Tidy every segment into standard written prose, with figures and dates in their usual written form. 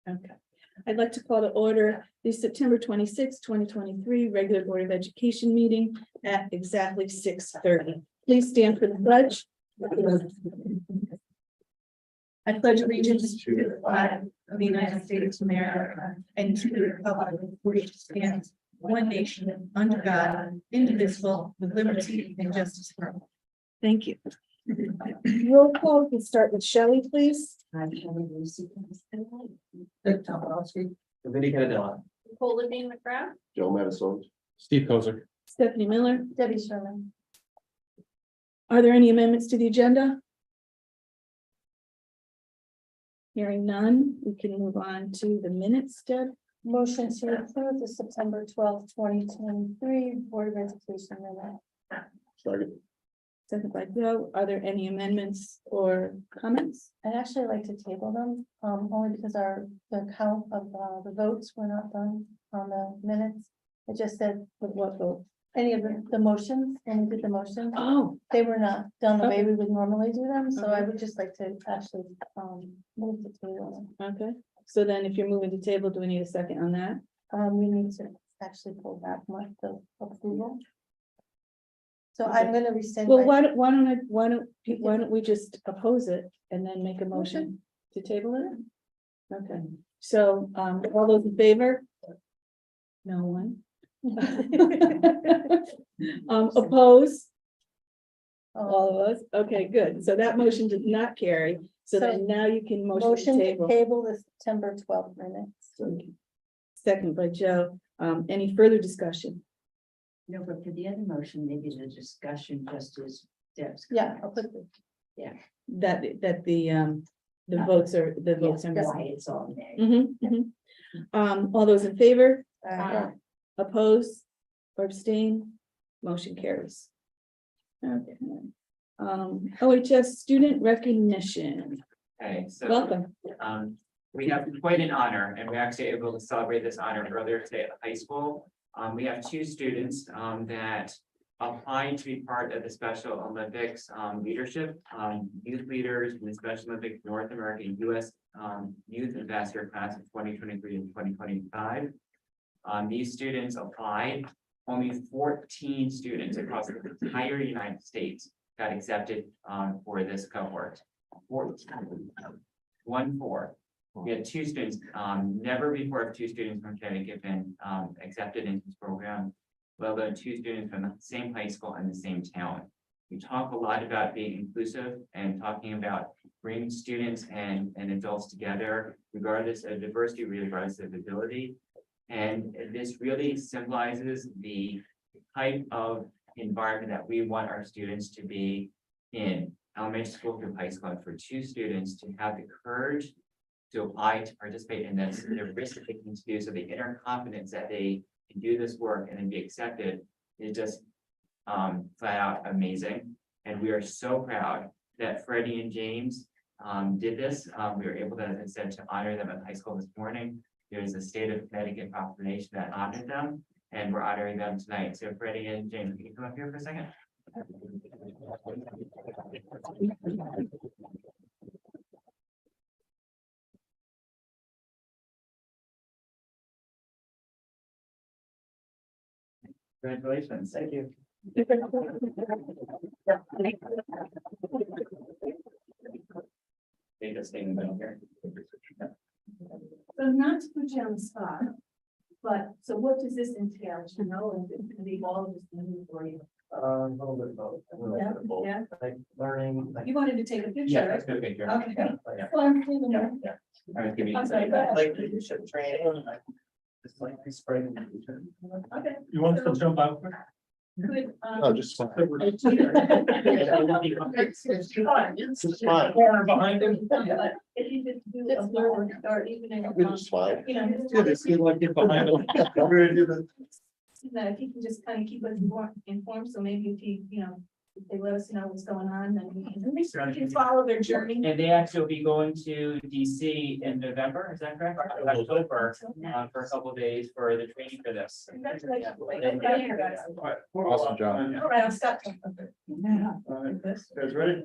Okay, I'd like to call to order the September 26, 2023 regular Board of Education meeting at exactly 6:30. Please stand for the pledge. I pledge allegiance to the flag of the United States of America and to the republic for which it stands, one nation, under God, indivisible, with liberty and justice for all. Thank you. Roll call, we'll start with Shelley, please. Vinnie Cadilla. Nicole Levine McGrath. Joe Madison. Steve Kozer. Stephanie Miller. Debbie Sherman. Are there any amendments to the agenda? Hearing none, we can move on to the minutes, Deb. Motion to approve the September 12th, 2023 Board of Education minute. Second. Second by Joe. Are there any amendments or comments? I'd actually like to table them, only because the count of the votes were not done on the minutes. It just said With what vote? any of the motions, when we did the motions, Oh, they were not done the way we would normally do them, so I Okay. would just like to actually move the table. okay. So then if you're moving to table, do we need a second on that? We need to actually pull back the approval. So I'm gonna rescind. Well, my- why don't we just oppose it and then make a motion to table it? Okay, so all those in favor? No one. Oppose? All of us? Okay, good. So that motion did not carry. So then now you can motion to table. The September 12th minutes. Second by Joe. Any further discussion? No, but for the other motion, maybe the discussion just is Deb's. Yeah, I'll put comments. it. That the votes are, the votes are. Yes, why it's all there. All those in favor? Uh, Oppose or abstain? Motion carries. Okay. OHS student recognition. Okay, so Welcome. we have quite an honor, and we're actually able to celebrate this honor earlier today at the high school. We have two students that applied to be part of the Special Olympics leadership, youth leaders in the Special Olympics North American US Youth Ambassador class of 2023 and 2025. These students applied. Only 14 students across the entire United States got accepted for this cohort. 14. 1-4. We had two students, never before have two students from Connecticut been accepted into this program, let alone two students from the same high school and the same town. We talk a lot about being inclusive and talking about bringing students and adults together, regardless of diversity, regardless of ability. And this really symbolizes the type of environment that we want our students to be in elementary school through high school, and for two students to have the courage to apply to participate in this, the risk taking to do so, the inner confidence that they can do this work and then be accepted is just flat out amazing. And we are so proud that Freddie and James did this. We were able to, as I said, to honor them at high school this morning. There's a state of Connecticut proclamation that honored them, and we're honoring them tonight. So Freddie and James, can you come up here for a second? Congratulations, thank you. They just stay in the middle here. So not to put you on the spot, but so what does this entail? You know, and it's gonna be all of this new for you. A little bit of both. Yeah. Like learning. You wanted to take a picture, Yeah, right? that's good picture. Okay. Yeah. Well, I'm feeling Yeah, it. yeah. I was giving you I'm sorry, go ahead. like leadership training. Just like spring. Okay. You want us to jump out? Good. Oh, just fine. It's fine. Corner behind him. If you just do a blur or even in We just smile. you know, Yeah, they see like get behind him. We're gonna do the- that if you can just kind of keep us informed, so maybe if you, they let us know what's going on, and we can follow their journey. And they actually will be going to DC in November, is that correct? October, for a couple of days for the training for this. Congratulations. Awesome job. All right, I'll stop. Guys ready?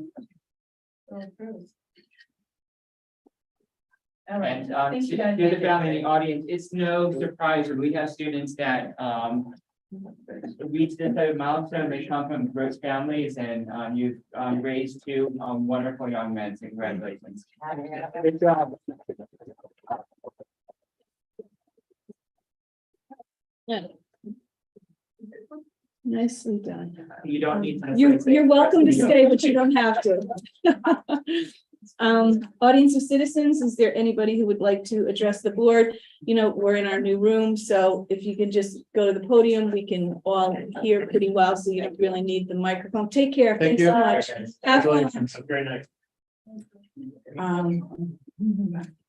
All right. And Thank you, to guys. the family in the audience, it's no surprise when we have students that reach this type of milestone, they come from rich families and you've raised two wonderful young men, so congratulations. Good job. Nicely done. You don't need to. You're welcome to stay, but you don't have to. Audience of citizens, is there anybody who would like to address the board? You know, we're in our new room, so if you can just go to the podium, we can all hear pretty well, so you don't really need the microphone. Take care. Thank Thanks so much. Have fun. Congratulations. Have a great night.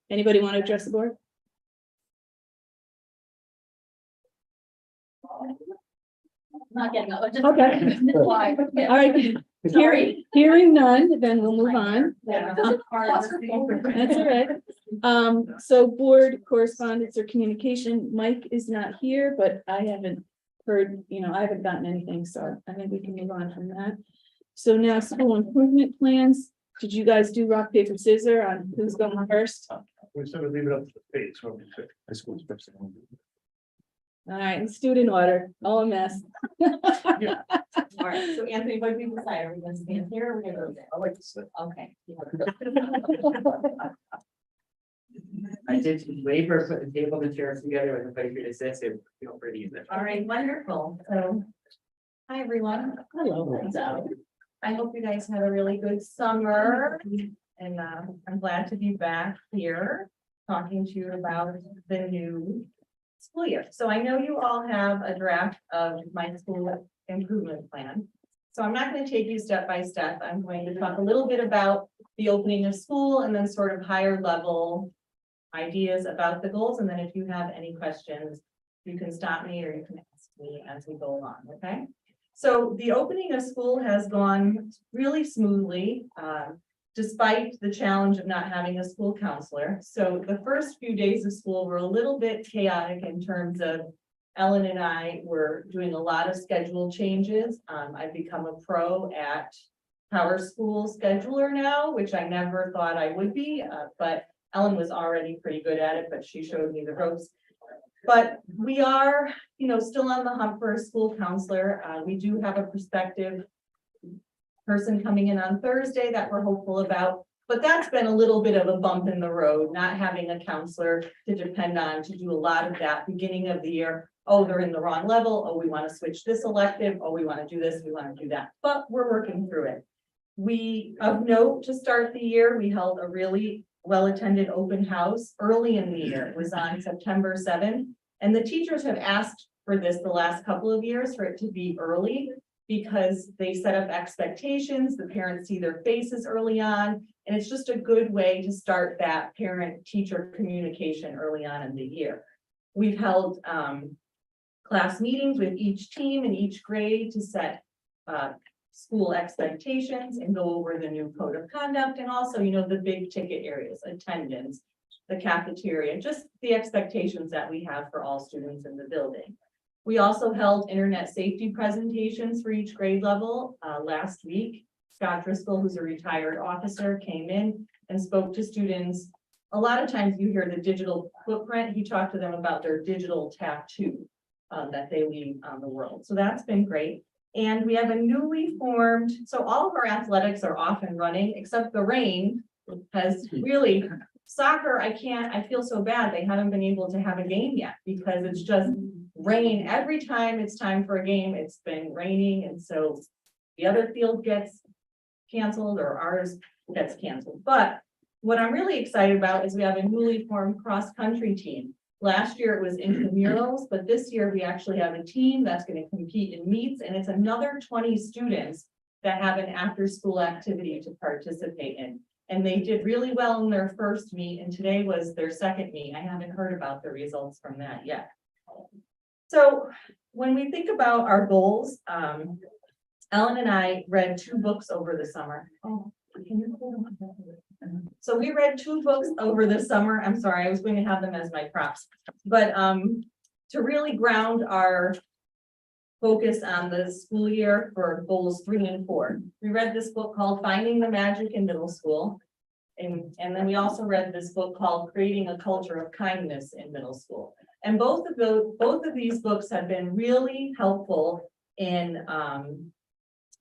Anybody want to address the board? Not getting up. Okay. Why? All right, hearing none, then we'll move on. That's That's all right. So board correspondence or communication, Mike is not here, but I haven't heard, I haven't gotten anything, so I think we can move on from that. So now school improvement plans. Did you guys do rock, paper, scissors on who's going first? We said we'd leave it up to the fate, so we said. High school's first. All right, let's do it in order. All a mess. All right, so Anthony, what do we decide? Are we gonna stand here or we're gonna go there? I like to sit. Okay. I did labor put the table and chairs together with a place for you to sit, so feel free to use it. All right, wonderful. So, hi, everyone. Hello. So, I hope you guys had a really good summer, and I'm glad to be back here talking to you about the new school year. So I know you all have a draft of my school improvement plan. So I'm not going to take you step by step. I'm going to talk a little bit about the opening of school and then sort of higher level ideas about the goals. And then if you have any questions, you can stop me or you can ask me as we go along, okay? So the opening of school has gone really smoothly, despite the challenge of not having a school counselor. So the first few days of school were a little bit chaotic in terms of Ellen and I were doing a lot of schedule changes. I've become a pro at Power School Scheduler now, which I never thought I would be, but Ellen was already pretty good at it, but she showed me the ropes. But we are, still on the hump for a school counselor. We do have a prospective person coming in on Thursday that we're hopeful about, but that's been a little bit of a bump in the road, not having a counselor to depend on to do a lot of that beginning of the year. Oh, they're in the wrong level. Oh, we want to switch this elective. Oh, we want to do this. We want to do that, but we're working through it. We, of note, to start the year, we held a really well-attended open house early in the year. It was on September 7th. And the teachers have asked for this the last couple of years for it to be early because they set up expectations, the parents see their faces early on, and it's just a good way to start that parent-teacher communication early on in the year. We've held class meetings with each team and each grade to set school expectations and go over the new code of conduct and also, the big ticket areas, attendance, the cafeteria, just the expectations that we have for all students in the building. We also held internet safety presentations for each grade level last week. Scott Driscoll, who's a retired officer, came in and spoke to students. A lot of times you hear the digital footprint. He talked to them about their digital tattoo that they leave on the world. So that's been great. And we have a newly formed, so all of our athletics are off and running, except the rain has really, soccer, I feel so bad. They haven't been able to have a game yet because it's just rain. Every time it's time for a game, it's been raining. And so the other field gets canceled or ours gets canceled. But what I'm really excited about is we have a newly formed cross-country team. Last year it was intramurals, but this year we actually have a team that's going to compete in meets, and it's another 20 students that have an after-school activity to participate in. And they did really well in their first meet, and today was their second meet. I haven't heard about the results from that yet. So when we think about our goals, Ellen and I read 2 books over the summer. So we read 2 books over the summer. I'm sorry, I was going to have them as my props. But to really ground our focus on the school year for goals 3 and 4. We read this book called Finding the Magic in Middle School. And then we also read this book called Creating a Culture of Kindness in Middle School. And both of these books have been really helpful in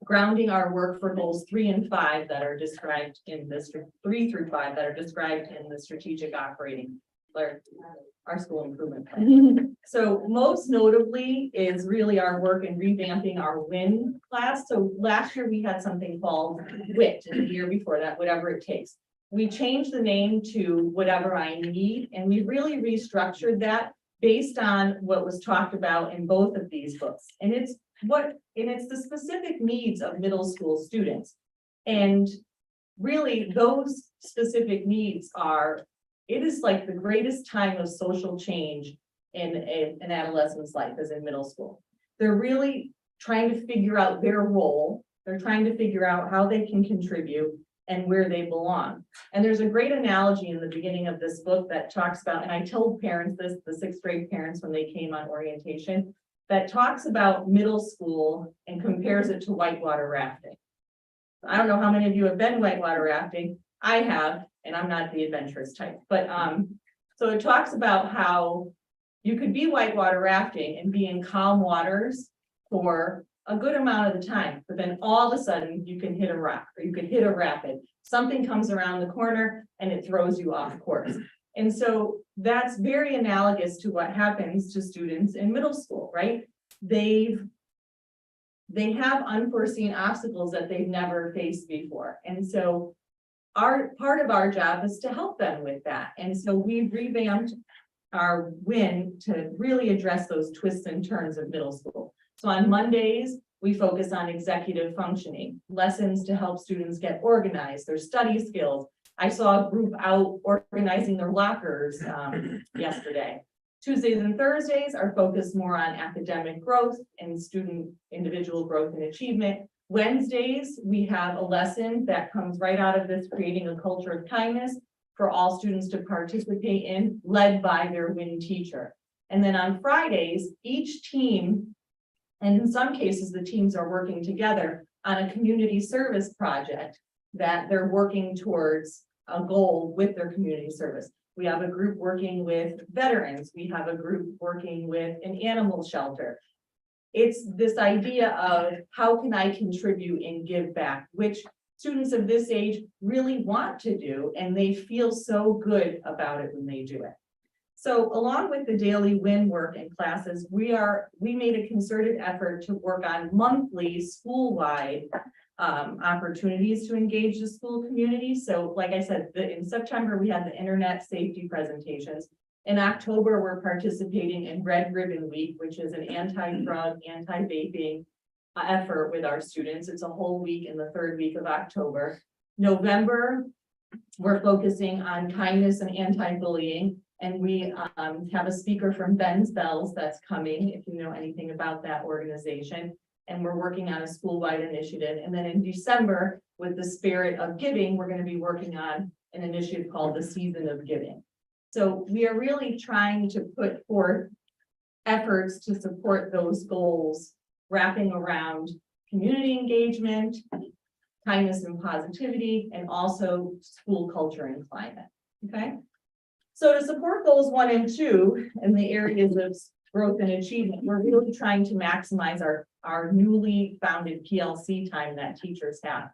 grounding our work for goals 3 and 5 that are described in this 3 through 5 that are described in the strategic operating, our school improvement plan. So most notably is really our work in revamping our WIN class. So last year we had something called WIT, and the year before that, Whatever It Takes. We changed the name to Whatever I Need, and we really restructured that based on what was talked about in both of these books. And it's the specific needs of middle school students. And really those specific needs are, it is like the greatest time of social change in an adolescent's life as in middle school. They're really trying to figure out their role. They're trying to figure out how they can contribute and where they belong. And there's a great analogy in the beginning of this book that talks about, and I told parents this, the 6th grade parents when they came on orientation, that talks about middle school and compares it to whitewater rafting. I don't know how many of you have been whitewater rafting. I have, and I'm not the adventurous type, but so it talks about how you could be whitewater rafting and be in calm waters for a good amount of the time, but then all of a sudden you can hit a rock or you could hit a rapid. Something comes around the corner and it throws you off course. And so that's very analogous to what happens to students in middle school, right? They have unforeseen obstacles that they've never faced before. And so part of our job is to help them with that. And so we've revamped our WIN to really address those twists and turns of middle school. So on Mondays, we focus on executive functioning, lessons to help students get organized, their study skills. I saw a group out organizing their lockers yesterday. Tuesdays and Thursdays are focused more on academic growth and student individual growth and achievement. Wednesdays, we have a lesson that comes right out of this Creating a Culture of Kindness for all students to participate in, led by their WIN teacher. And then on Fridays, each team, and in some cases, the teams are working together on a community service project that they're working towards a goal with their community service. We have a group working with veterans. We have a group working with an animal shelter. It's this idea of how can I contribute and give back, which students of this age really want to do, and they feel so good about it when they do it. So along with the daily WIN work and classes, we made a concerted effort to work on monthly school-wide opportunities to engage the school community. So like I said, in September, we had the internet safety presentations. In October, we're participating in Red Ribbon Week, which is an anti-drug, anti-vaping effort with our students. It's a whole week in the 3rd week of October. November, we're focusing on kindness and anti-bullying. And we have a speaker from Ben's Bells that's coming, if you know anything about that organization. And we're working on a school-wide initiative. And then in December, with the spirit of giving, we're going to be working on an initiative called the Season of Giving. So we are really trying to put forth efforts to support those goals, wrapping around community engagement, kindness and positivity, and also school culture and climate. Okay. So to support goals 1 and 2 in the areas of growth and achievement, we're really trying to maximize our newly founded PLC time that teachers have.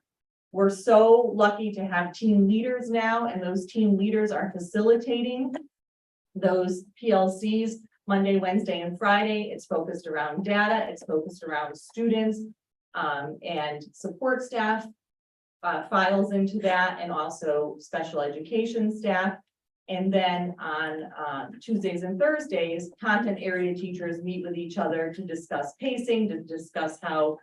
We're so lucky to have team leaders now, and those team leaders are facilitating those PLCs Monday, Wednesday, and Friday. It's focused around data, it's focused around students and support staff files into that, and also special education staff. And then on Tuesdays and Thursdays, content area teachers meet with each other to discuss pacing, to discuss how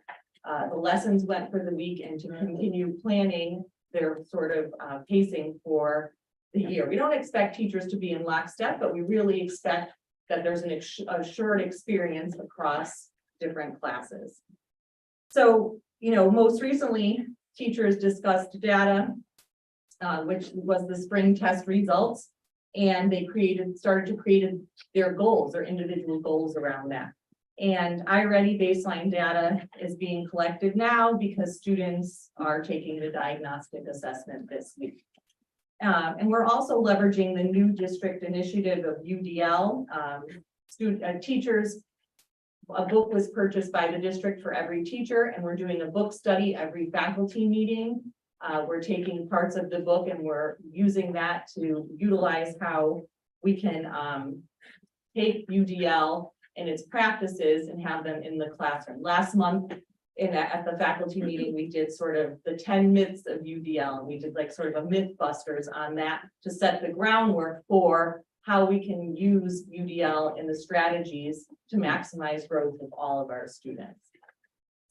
the lessons went for the week, and to continue planning their sort of pacing for the year. We don't expect teachers to be in lockstep, but we really expect that there's an assured experience across different classes. So most recently, teachers discussed data, which was the spring test results. And they started to create their goals, their individual goals around that. And iReady baseline data is being collected now because students are taking the diagnostic assessment this week. And we're also leveraging the new district initiative of UDL. Teachers, a book was purchased by the district for every teacher, and we're doing a book study every faculty meeting. We're taking parts of the book and we're using that to utilize how we can take UDL and its practices and have them in the classroom. Last month at the faculty meeting, we did sort of the 10 myths of UDL, and we did like sort of a myth busters on that to set the groundwork for how we can use UDL and the strategies to maximize growth of all of our students.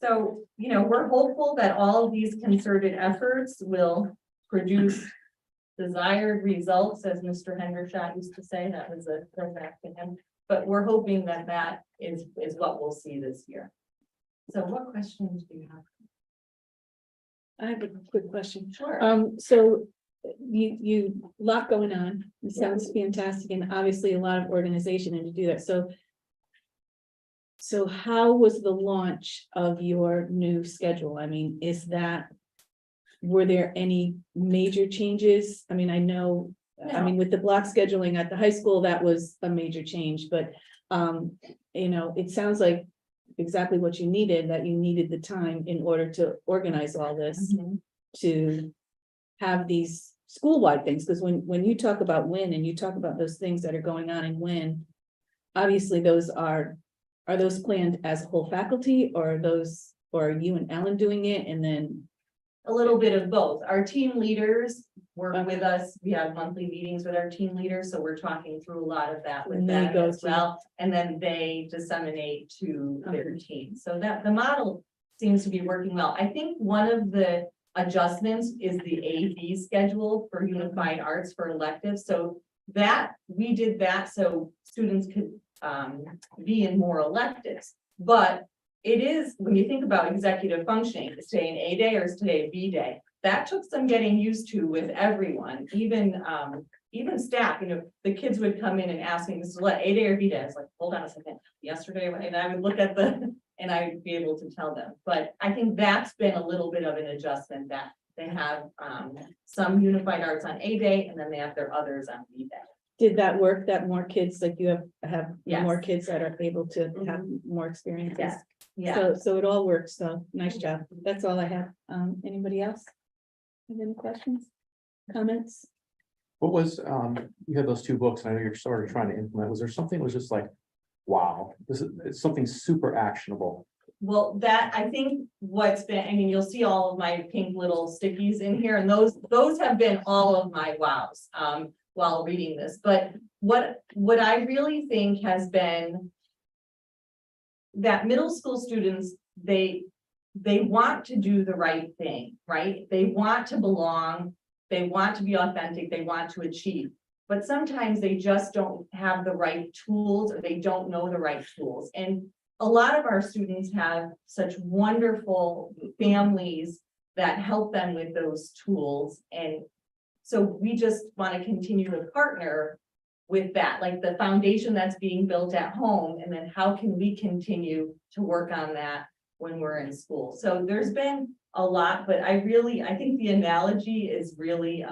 So, we're hopeful that all of these concerted efforts will produce desired results, as Mr. Hendershot used to say. That was a throwback to him. But we're hoping that that is what we'll see this year. So what questions do you have? I have a quick question. Sure. So you lot going on. It sounds fantastic, and obviously a lot of organization and to do that. So how was the launch of your new schedule? I mean, were there any major changes? I mean, I know, with the block scheduling at the high school, that was a major change, but it sounds like exactly what you needed, that you needed the time in order to organize all this, to have these school-wide things, because when you talk about WIN and you talk about those things that are going on in WIN, obviously those are those planned as whole faculty, or are you and Ellen doing it, and then? A little bit of both. Our team leaders work with us. We have monthly meetings with our team leaders, so we're talking through a lot of that with And they them go as to- well. And then they disseminate to their team. So that the model seems to be working well. I think one of the adjustments is the AV schedule for unified arts for electives. So that we did that so students could be in more electives. But it is, when you think about executive functioning, is today an A day or is today a B day? That took some getting used to with everyone, even staff. The kids would come in and ask me, Mr. Let, A day or B day? I was like, hold on a second, yesterday, and I would look at and I'd be able to tell them. But I think that's been a little bit of an adjustment, that they have some unified arts on A day, and then they have their others on B day. Did that work, that more kids, like you have Yes. more kids that are able to have more experiences? Yes. Yeah. So it all works, so nice job. That's all I have. Anybody else? Have any questions, comments? What was, you had those two books, and I know you're sort of trying to implement, was there something that was just like, wow, it's something super actionable? Well, that, I think what's been, you'll see all of my pink little stickies in here, and those have been all of my wows, while reading this. But what I really think has been that middle school students, they want to do the right thing, right? They want to belong, they want to be authentic, they want to achieve. But sometimes they just don't have the right tools, or they don't know the right tools. And a lot of our students have such wonderful families that help them with those tools. And so we just want to continue to partner with that, like the foundation that's being built at home, and then how can we continue to work on that when we're in school. So there's been a lot, but I think the analogy is really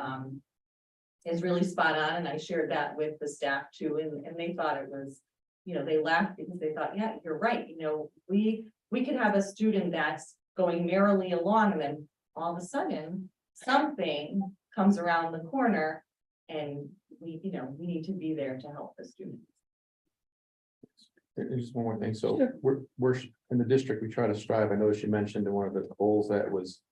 spot on, and I shared that with the staff too, and they thought it was, they laughed because they thought, yeah, you're right. We could have a student that's going merrily along, and then all of a sudden something comes around the corner, and we need to be there to help the students. There's just one more thing. So Sure. we're in the district, we try to strive. I noticed you mentioned in one of the goals that was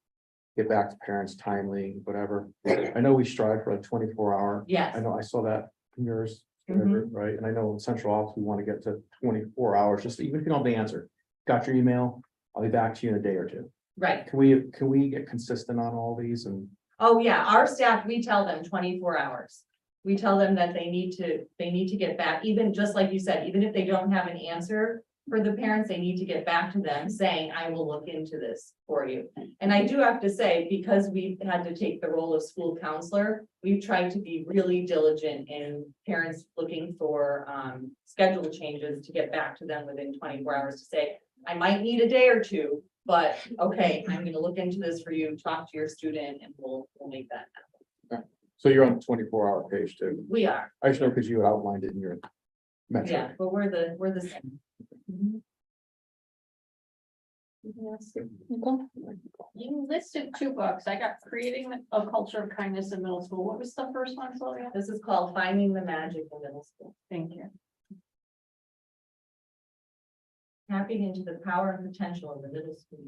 get back to parents timely, whatever. I know we strive for a 24-hour. Yes. I know I saw that in yours, Mhm. right? And I know in central office, we want to get to 24 hours, just even if you don't have the answer. Got your email, I'll be back to you in a day or two. Right. Can we get consistent on all these? And Oh, yeah, our staff, we tell them 24 hours. We tell them that they need to get back, even just like you said, even if they don't have an answer, for the parents, they need to get back to them saying, I will look into this for you. And I do have to say, because we've had to take the role of school counselor, we've tried to be really diligent in parents looking for schedule changes to get back to them within 24 hours to say, I might need a day or two, but okay, I'm gonna look into this for you, talk to your student, and we'll make that happen. So you're on the 24-hour page too. We are, I just know because you outlined it in your yeah, metric. but we're the same. Nicole? You listed 2 books. I got Creating a Culture of Kindness in Middle School. What was the first one, Sylvia? This is called Finding the Magic in Middle School. Thank you. Tapping into the power and potential of the middle school.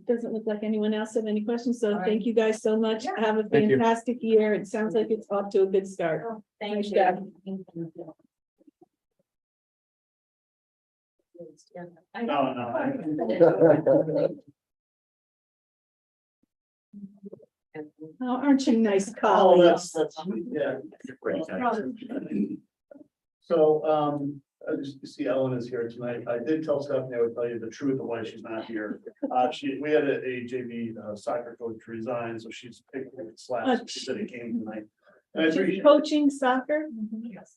Doesn't look like anyone else have any questions, so All right. thank you guys so much. Yeah. Have a Thank you. fantastic year. It sounds like it's off to a good start. Thank Nice you. job. No. Oh, aren't you nice Oh, colleagues? that's, yeah. So, as you see, Ellen is here tonight. I did tell Stephanie I would tell you the truth of why she's not here. We had a JV soccer coach resign, so she's taking slack. She said it came tonight. And I She's appreciate, coaching soccer?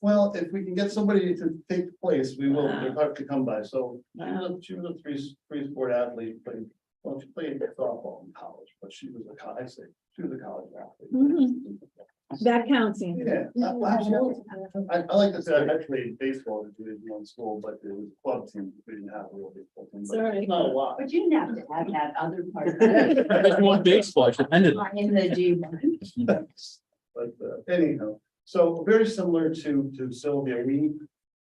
well, if we can get somebody to take the place, we will, they're hard to come by. So Wow. she was a three sport athlete, but well, she played softball in college, but she was she was a college athlete. Mhm. That counts. Ian. Yeah, absolutely. I like to say I played baseball at Division I school, but it was a club team. We didn't have a real baseball team. but Sorry. it's Not a lot. But you didn't have to have that other part. Baseball, I should end it. In the G1. But anyhow, so very similar to Sylvia, we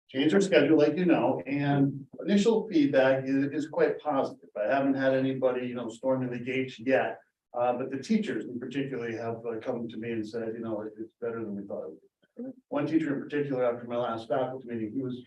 changed our schedule, like you know, and initial feedback is quite positive. I haven't had anybody, storming the gates yet. But the teachers in particular have come to me and said, it's better than we thought it would be. One teacher in particular, after my last faculty meeting, he was,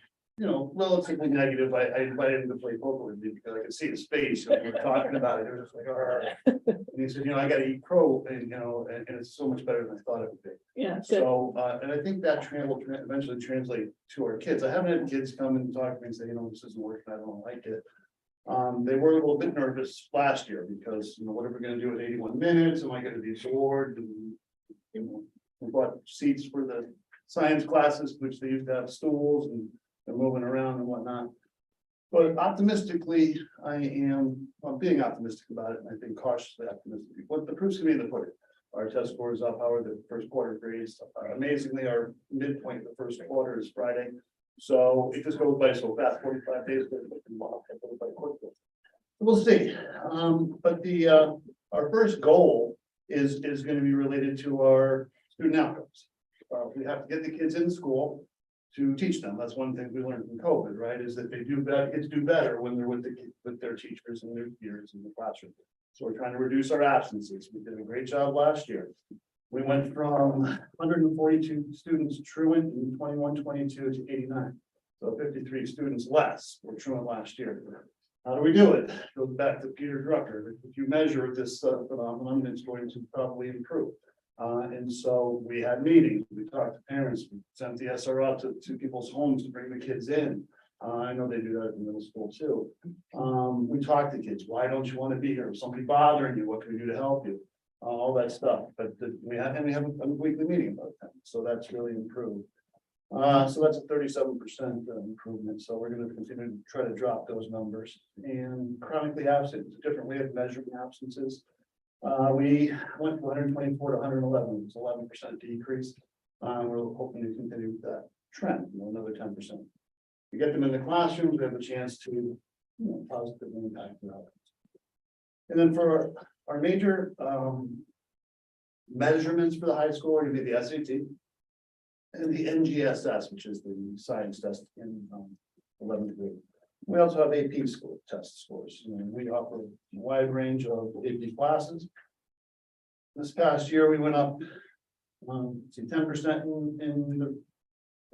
relatively negative. I invited him to play poker with me because I could see his face when we were talking about it. It was just like, all right. And he said, I gotta eat crow and, and it's so much better than I thought it would be. Yeah, good. So, and I think that will eventually translate to our kids. I haven't had kids come and talk to me and say, this isn't working, I don't like it. They were a little bit nervous last year because, what are we gonna do with 81 minutes? Am I gonna be bored? And, we bought seats for the science classes, which they used to have stools and they're moving around and whatnot. But optimistically, I'm being optimistic about it, and I think cautiously optimistic. What the proof's gonna be in the pudding. Our test scores up, however, the first quarter grades, amazingly, our midpoint of the first quarter is Friday. So it just goes by so fast, 45 days. We'll see. But our first goal is going to be related to our student outcomes. We have to get the kids in school to teach them. That's one thing we learned from COVID, right? Is that they do better, kids do better when they're with their teachers and their peers in the classroom. So we're trying to reduce our absences. We did a great job last year. We went from 142 students truant in 21-22 to 89. So 53 students less were truant last year. How do we do it? Goes back to Peter Drucker. If you measure this phenomenon, it's going to probably improve. And so we had meetings, we talked to parents, we sent the SRO to people's homes to bring the kids in. I know they do that in middle school too. We talked to kids, why don't you want to be here? Is somebody bothering you? What can we do to help you? All that stuff, but we have a weekly meeting about that, so that's really improved. So that's a 37% improvement, so we're going to continue to try to drop those numbers. And chronically absent is a different way of measuring absences. We went from 124 to 111, it's 11% decrease. We're hoping to continue that trend, another 10%. We get them in the classrooms, we have a chance to positively impact their outcomes. And then for our major measurements for the high school are going to be the SAT and the NGSS, which is the science test in 11th grade. We also have AP school test scores. And we offer a wide range of AP classes. This past year, we went up 10% in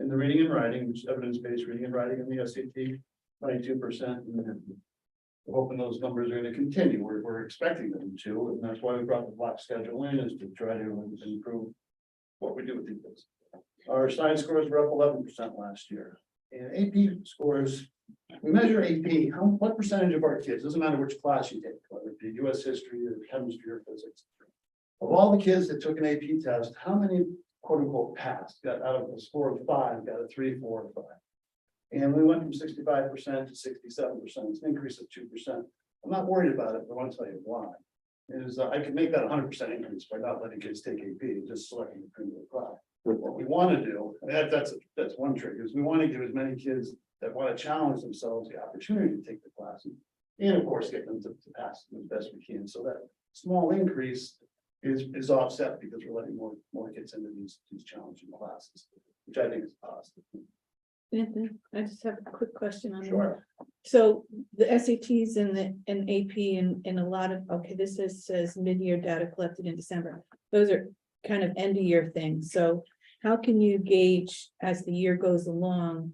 the reading and writing, which is evidence-based reading and writing in the SAT, 22%. We're hoping those numbers are going to continue. We're expecting them to, and that's why we brought the block schedule in, is to try to improve what we do with these things. Our science scores were up 11% last year. And AP scores, we measure AP, what percentage of our kids, doesn't matter which class you take, whether it be US history or chemistry or physics. Of all the kids that took an AP test, how many quote unquote passed, got out of a score of 5, got a 3, 4, or 5. And we went from 65% to 67%, it's an increase of 2%. I'm not worried about it, but I want to tell you why. Is I could make that 100% increase by not letting kids take AP, just selecting the premier class. What we want to do, and that's one trick, is we want to give as many kids that want to challenge themselves the opportunity to take the classes. And of course, get them to pass as best we can, so that small increase is offset because we're letting more kids into these challenging classes, which I think is positive. Anthony, I just have a quick question on that. Sure. So the SATs and AP and a lot of, okay, this says mid-year data collected in December. Those are kind of end of year things. So how can you gauge as the year goes along,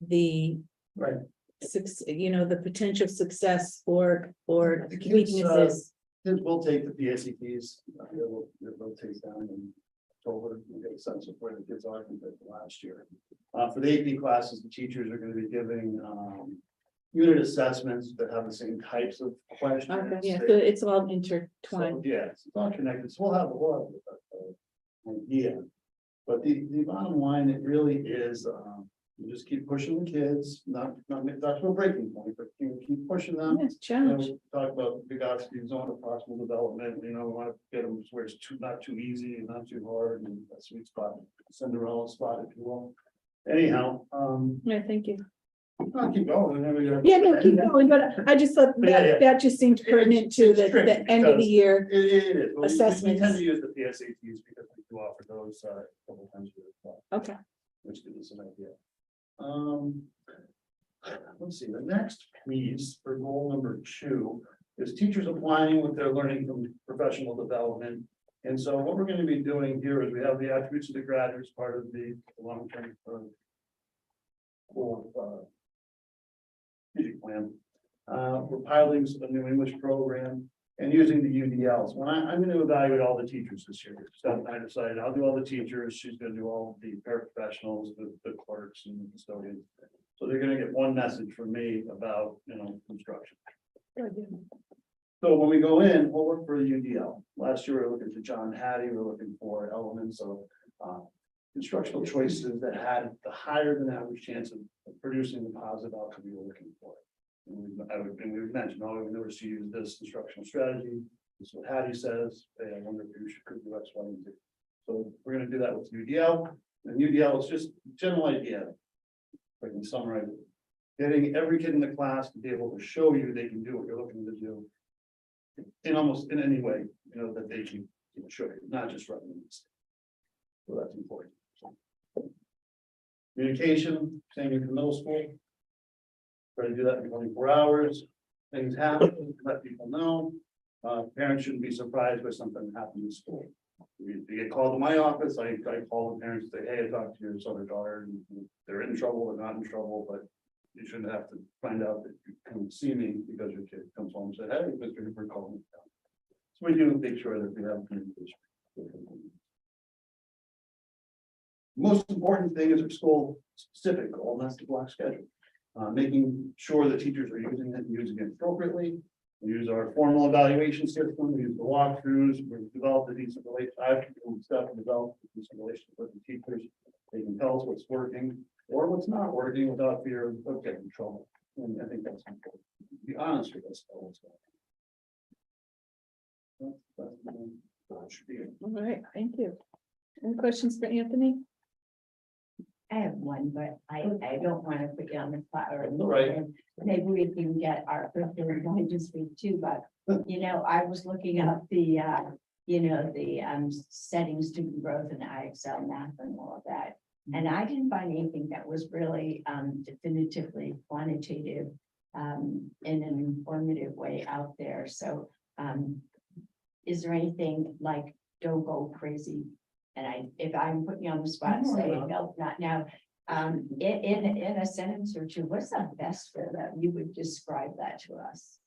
the Right. the potential success or The kids, weaknesses? Kids will take the PSATs, they'll take down in October, we'll get a sense of where the kids are compared to last year. For the AP classes, the teachers are gonna be giving, unit assessments that have the same types of questions. Okay, yeah, so it's all intertwined. So, yeah, it's all connected, so we'll have an idea. But the bottom line, it really is, you just keep pushing the kids, not to a breaking point, but you keep pushing them. Yeah, it's a You know, challenge. we talk about Vygotsky zone of possible development, we want to get them where it's not too easy and not too hard, and that sweet spot, Cinderella spot, if you will. Anyhow, Yeah, thank you. I'll keep going. whenever you're- Yeah, no, keep going, but I just thought Yeah, yeah. that just seemed pertinent to It's tricky the end of the because- year. It is. Well, we tend Assessments. to use the PSATs because we do offer those a couple times a year, as well, Okay, which gives us an idea. Let's see, the next piece for goal number 2 is teachers applying what they're learning from professional development. And so what we're going to be doing here is we have the attributes of the graduates, part of the long-term strategic plan. We're piloting a new English program and using the UDLs. When I'm going to evaluate all the teachers this year, so I decided I'll do all the teachers. She's going to do all the paraprofessionals, the clerks and the custodians. So they're going to get one message from me about, construction. So when we go in, we'll look for the UDL. Last year, we were looking for John Hattie, we were looking for elements of instructional choices that had the higher than average chance of producing the positive outcome we were looking for. And we've mentioned, all we know is to use this instructional strategy. This is what Hattie says. Hey, I wonder if you could do X, Y, and Z. So we're going to do that with UDL. And UDL is just a general idea. If I can summarize it. Getting every kid in the class to be able to show you they can do what you're looking to do. In almost in any way, that they can show you, not just running this. So that's important. Communication, same in middle school. Try to do that in 24 hours. Things happen, let people know. Parents shouldn't be surprised by something that happened in school. They get called to my office, I call the parents, say, hey, I talked to your son or daughter, and they're in trouble or not in trouble, but you shouldn't have to find out that you come see me because your kid comes home and said, hey, Mr. Hooper called me. So we do make sure that we have communication. Most important thing is our school specific goal, and that's the block schedule. Making sure that teachers are using it and using it appropriately. We use our formal evaluation system, we use the walkthroughs, we've developed a decent relationship. I've developed a decent relationship with the teachers. They can tell us what's working or what's not working without fear of getting in trouble. And I think that's important. Be honest with us. That should be it. all right, thank you. Any questions for Anthony? I have one, but I don't want to put you on the spot or. Right. Maybe we can get our curriculum going to speak too, but, I was looking up the, setting student growth in IXL math and all of that. And I didn't find anything that was really, definitively quantitative, in an informative way out there. So, is there anything like, don't go crazy? And if I'm putting you on the spot, say, no, not now. In a sentence or two, what's the best way that you would describe that to us?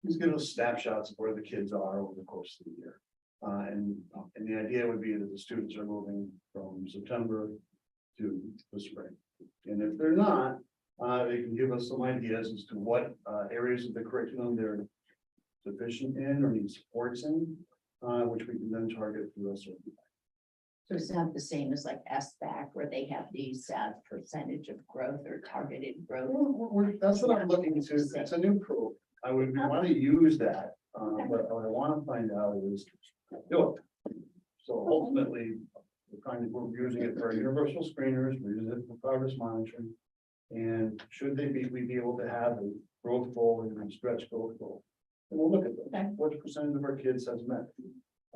Just give us snapshots of where the kids are over the course of the year. And the idea would be that the students are moving from September to the spring. And if they're not, they can give us some ideas as to what areas of the curriculum they're deficient in or need supports in, which we can then target for the rest of the. So it's not the same as like SBAC where they have these percentage of growth or targeted growth. That's what I'm looking to. It's a new program. I would want to use that, but what I want to find out is do it. So ultimately, we're using it for our universal screeners, we're using it for progress monitoring. And should we be able to have a growth goal and a stretch growth goal? And we'll look at that. What percentage of our kids has met?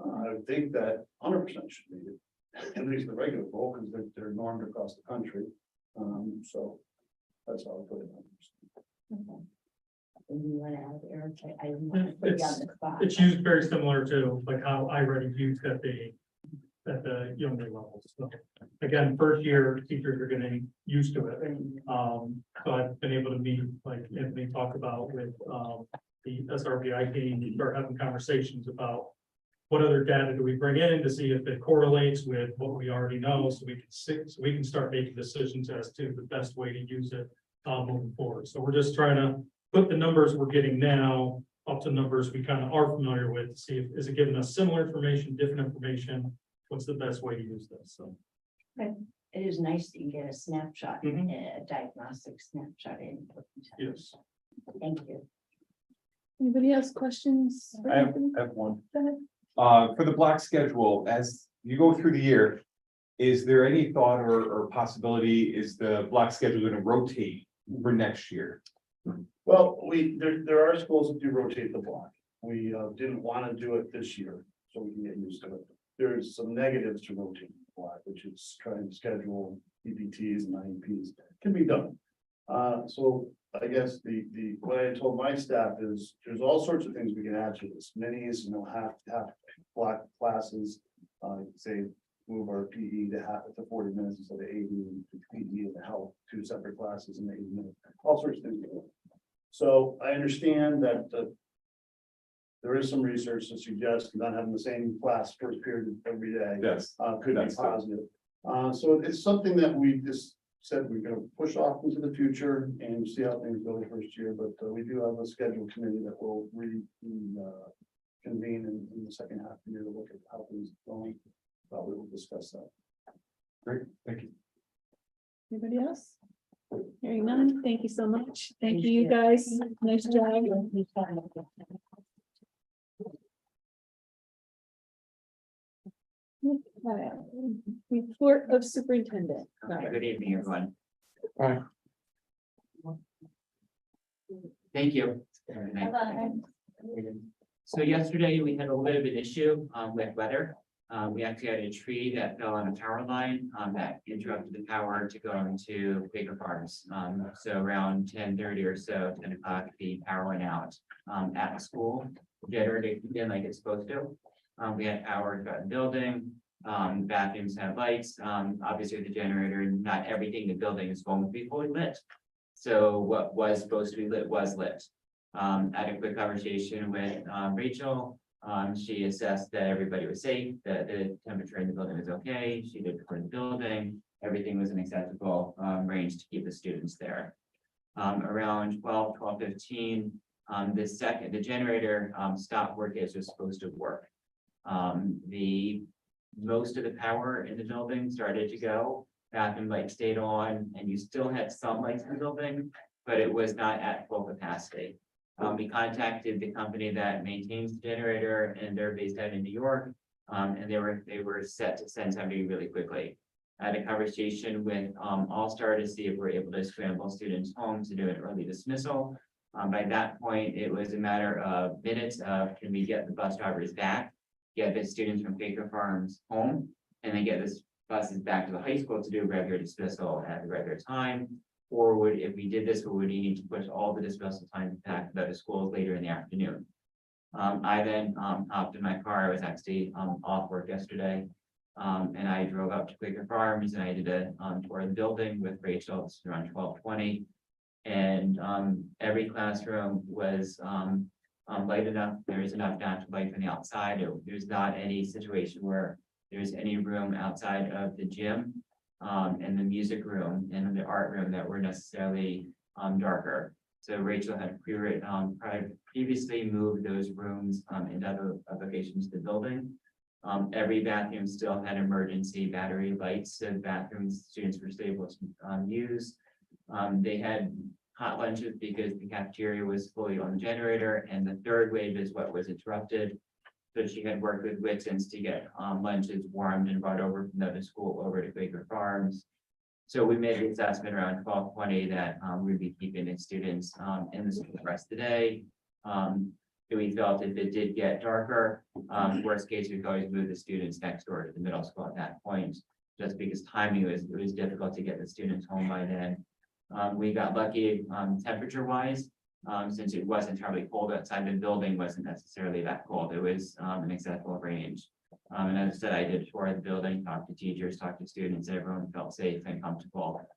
I would think that 100% should meet it, at least the regular goal, because they're normed across the country. So that's how I put it. And you want to add, Eric, I didn't want to put you on the spot. It's used very similar to like how I read it used at the younger levels. So again, first year teachers are getting used to it. So I've been able to meet, like Anthony talked about with the SRBI team, we start having conversations about what other data do we bring in to see if it correlates with what we already know, so we can start making decisions as to the best way to use it moving forward. So we're just trying to put the numbers we're getting now up to numbers we kind of are familiar with, to see if is it giving us similar information, different information, what's the best way to use this, so. It is nice that you get a snapshot, a diagnostic snapshot in. Yes. Thank you. Anybody else questions? for I have Anthony? one. Go ahead. For the block schedule, as you go through the year, is there any thought or possibility, is the block schedule going to rotate for next year? Well, there are schools that do rotate the block. We didn't want to do it this year, so we can get used to it. There's some negatives to rotating the block, which is trying to schedule PPTs and IEPs. Can be done. So I guess what I told my staff is there's all sorts of things we can add to this. Minis, half block classes, say move our PE to 40 minutes instead of 80, and PE and health, 2 separate classes in 80 minutes, all sorts of things. So I understand that there is some research to suggest not having the same class first period every day. Yes. Could be positive. So it's something that we just said we're gonna push off into the future and see how things go the first year, but we do have a scheduled committee that will convene in the second half of the year to look at how things are going. We will discuss that. Great, thank you. Anybody else? Hearing none, thank you so much. Thank Thank you, you you. guys. Nice job. Okay. Report of superintendent. Good evening, everyone. Hi. Thank you. So yesterday we had a little bit of an issue with weather. We actually had a tree that fell on a power line that interrupted the power to go into Quaker Farms. So around 10:30 or so, 10 o'clock, the power went out at the school. Generator kicked in like it's supposed to. We had power throughout the building. Bathrooms had lights. Obviously the generator, not everything in the building is going to be fully lit. So what was supposed to be lit was lit. I had a quick conversation with Rachel. She assessed that everybody was safe, that the temperature in the building was okay. She did for the building. Everything was in acceptable range to keep the students there. Around 12:15, the generator stopped working as it was supposed to work. Most of the power in the building started to go. Bathroom light stayed on, and you still had some lights in the building, but it was not at full capacity. We contacted the company that maintains the generator, and they're based out in New York. And they were set to send somebody really quickly. I had a conversation with All-Star to see if we're able to scramble students home to do an early dismissal. By that point, it was a matter of minutes of can we get the bus drivers back, get the students from Quaker Farms home, and then get the buses back to the high school to do a regular dismissal at the regular time. Or if we did this, would we need to push all the dismissal time back to the schools later in the afternoon? I then hopped in my car. I was actually off work yesterday. And I drove up to Quaker Farms and I did a tour of the building with Rachel. It's around 12:20. And every classroom was light enough, there is enough natural light from the outside. There's not any situation where there's any room outside of the gym and the music room and the art room that were necessarily darker. So Rachel had previously moved those rooms in other locations of the building. Every bathroom still had emergency battery lights, so bathrooms students were able to use. They had hot lunches because the cafeteria was fully on the generator, and the third wave is what was interrupted. So she had worked with Whitsen's to get lunches warmed and brought over from the school over to Quaker Farms. So we made the assessment around 12:20 that we'd be keeping the students in the school the rest of the day. We felt if it did get darker, worst case, we could always move the students next door to the middle school at that point, just because timing it was difficult to get the students home by then. We got lucky temperature wise, since it wasn't terribly cold outside, the building wasn't necessarily that cold. It was an acceptable range. And as I said, I did a tour of the building, talked to teachers, talked to students, everyone felt safe and comfortable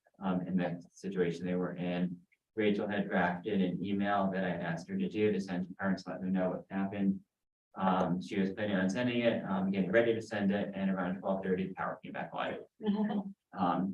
in the situation they were in. Rachel had drafted an email that I asked her to do to send to parents, let them know what happened. She was planning on sending it, getting ready to send it, and around 12:30, the power came back on.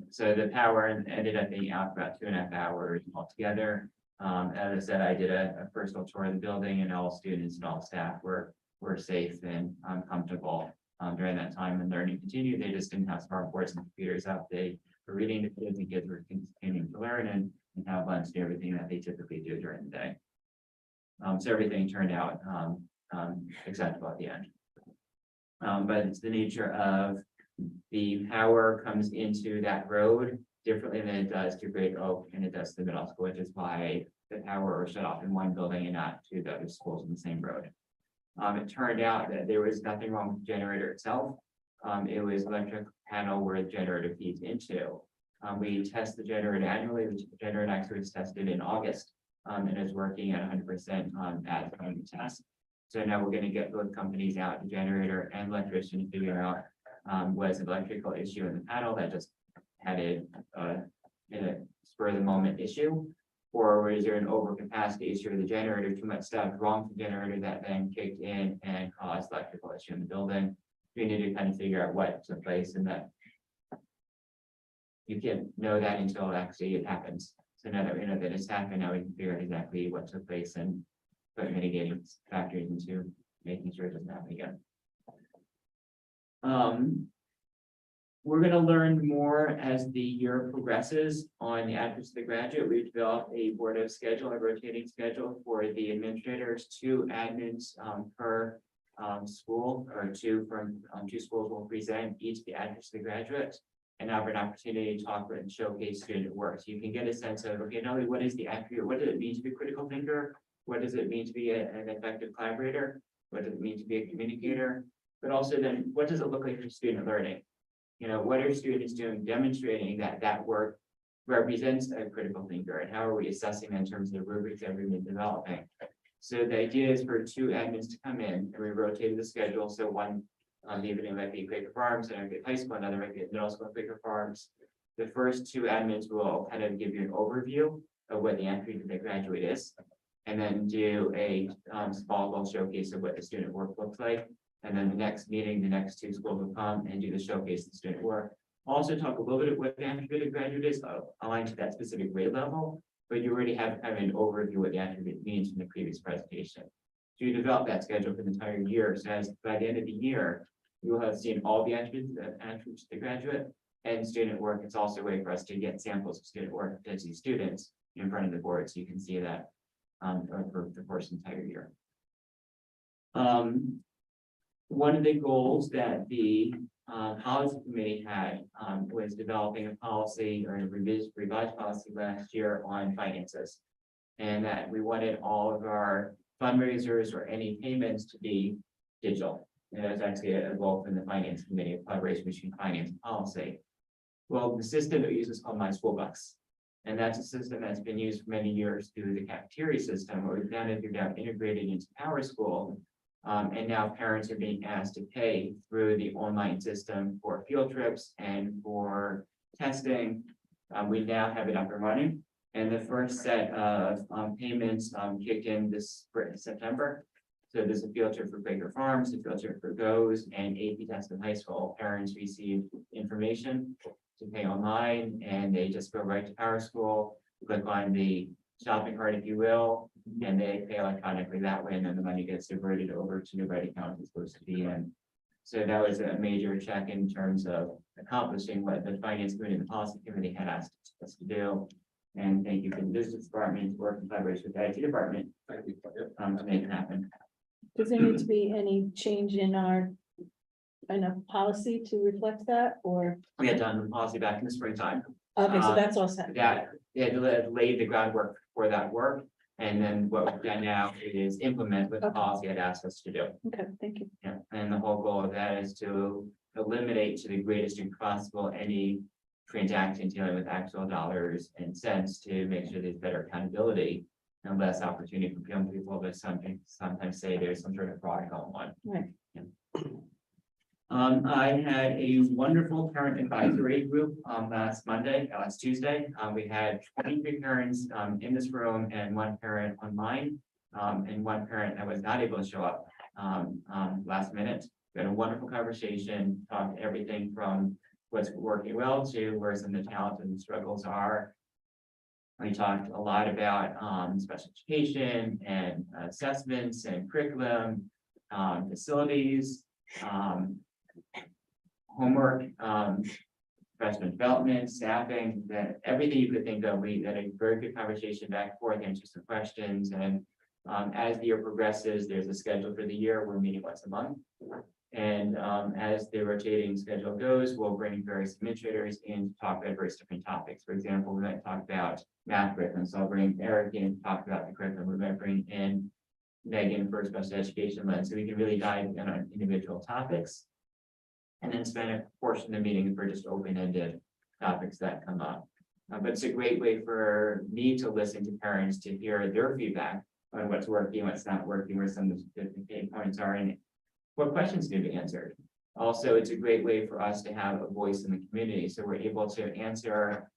So the power ended up being out for about 2.5 hours altogether. As I said, I did a personal tour of the building, and all students and all staff were safe and comfortable during that time, and learning continued. They just didn't have smart boards and computers up. They were reading to kids, and kids were continuing to learn and have lunch and everything that they typically do during the day. So everything turned out acceptable at the end. But it's the nature of the power comes into that road differently than it does to Great Oak and it does to the middle school, which is why the power was shut off in one building and not to the other schools on the same road. It turned out that there was nothing wrong with the generator itself. It was electric panel where the generator feeds into. We test the generator annually. The generator actually was tested in August and is working at 100% at the time of the test. So now we're going to get both companies out, the generator and electrician, to figure out was an electrical issue in the panel that just had a spur of the moment issue, or was there an overcapacity issue with the generator, too much stuff wrong with the generator that then kicked in and caused electrical issue in the building. We need to kind of figure out what took place, and that you can't know that until actually it happens. So now that we know that it's happened, now we can figure out exactly what took place and put mitigating factors into making sure it doesn't happen again. We're going to learn more as the year progresses on the Advocates of the Graduate. We've developed a board of schedule, a rotating schedule for the administrators, 2 admins per school, or 2 from 2 schools will present each the Advocates of the Graduate, and have an opportunity to talk and showcase student work. So you can get a sense of, okay, not only what is the attribute, what does it mean to be a critical thinker? What does it mean to be an effective collaborator? What does it mean to be a communicator? But also then, what does it look like for student learning? You know, what are students doing, demonstrating that that work represents a critical thinker, and how are we assessing in terms of the rubrics that we've been developing? So the idea is for 2 admins to come in, and we rotated the schedule. So one the evening might be Quaker Farms, and at high school, another might be at middle school, Quaker Farms. The first 2 admins will kind of give you an overview of what the entry to the graduate is, and then do a small little showcase of what the student work looks like. And then the next meeting, the next 2 schools will come and do the showcase of the student work. Also talk a little bit of what the attribute of graduate is, aligned to that specific grade level, but you already have kind of an overview of what the attribute means from the previous presentation. So you develop that schedule for the entire year. So as by the end of the year, you will have seen all the attributes of the graduate and student work. It's also a way for us to get samples of student work to see students in front of the board, so you can see that for the course of the entire year. One of the goals that the policy committee had was developing a policy or a revised policy last year on finances. And that we wanted all of our fundraisers or any payments to be digital. And that's actually a goal from the finance committee, of collaboration between finance and policy. Well, the system that we use is called My School Bucks. And that's a system that's been used for many years through the cafeteria system, where we've now integrated into PowerSchool. And now parents are being asked to pay through the online system for field trips and for testing. We now have it up and running, And the first set of payments kicked in this September. So there's a field trip for Quaker Farms, a field trip for Goes, and AP Teston High School. Parents received information to pay online, and they just go right to Power School, click on the shopping cart, if you will, and they pay electronically that way, and then the money gets diverted over to the right account it's supposed to be in. So that was a major check in terms of accomplishing what the finance committee and the policy committee had asked us to do. And thank you for the business department, work in collaboration with the IT department, to make it happen. Does there need to be any change in our policy to reflect that, or, We had done the policy back in the springtime. okay, so that's all set. That, they had laid the groundwork for that work. And then what we've done now is implement what the Okay. policy had asked us to do. Okay, thank you. Yeah, and the whole goal of that is to eliminate to the greatest degree possible any transaction dealing with actual dollars and cents to make sure there's better accountability and less opportunity for young people to sometimes say there's some sort of fraud going on. Right. I had a wonderful parent advisory group last Tuesday. We had 23 parents in this room and one parent online. And one parent that was not able to show up last minute. We had a wonderful conversation, talked everything from what's working well to where some of the challenges and struggles are. We talked a lot about special education and assessments and curriculum, facilities, homework, professional development, staffing, that everything you could think of. We had a very good conversation back and forth, answered some questions, and as the year progresses, there's a schedule for the year. We're meeting once a month. And as the rotating schedule goes, we'll bring various administrators in to talk about various different topics. For example, we might talk about math curriculum. So I'll bring Eric in to talk about the curriculum. We might bring in Megan for special education lens, so we can really dive in on individual topics. And then spend a portion of the meeting for just open-ended topics that come up. But it's a great way for me to listen to parents to hear their feedback on what's working, what's not working, where some of the pain points are, and what questions need to be answered. Also, it's a great way for us to have a voice in the community, so we're able to answer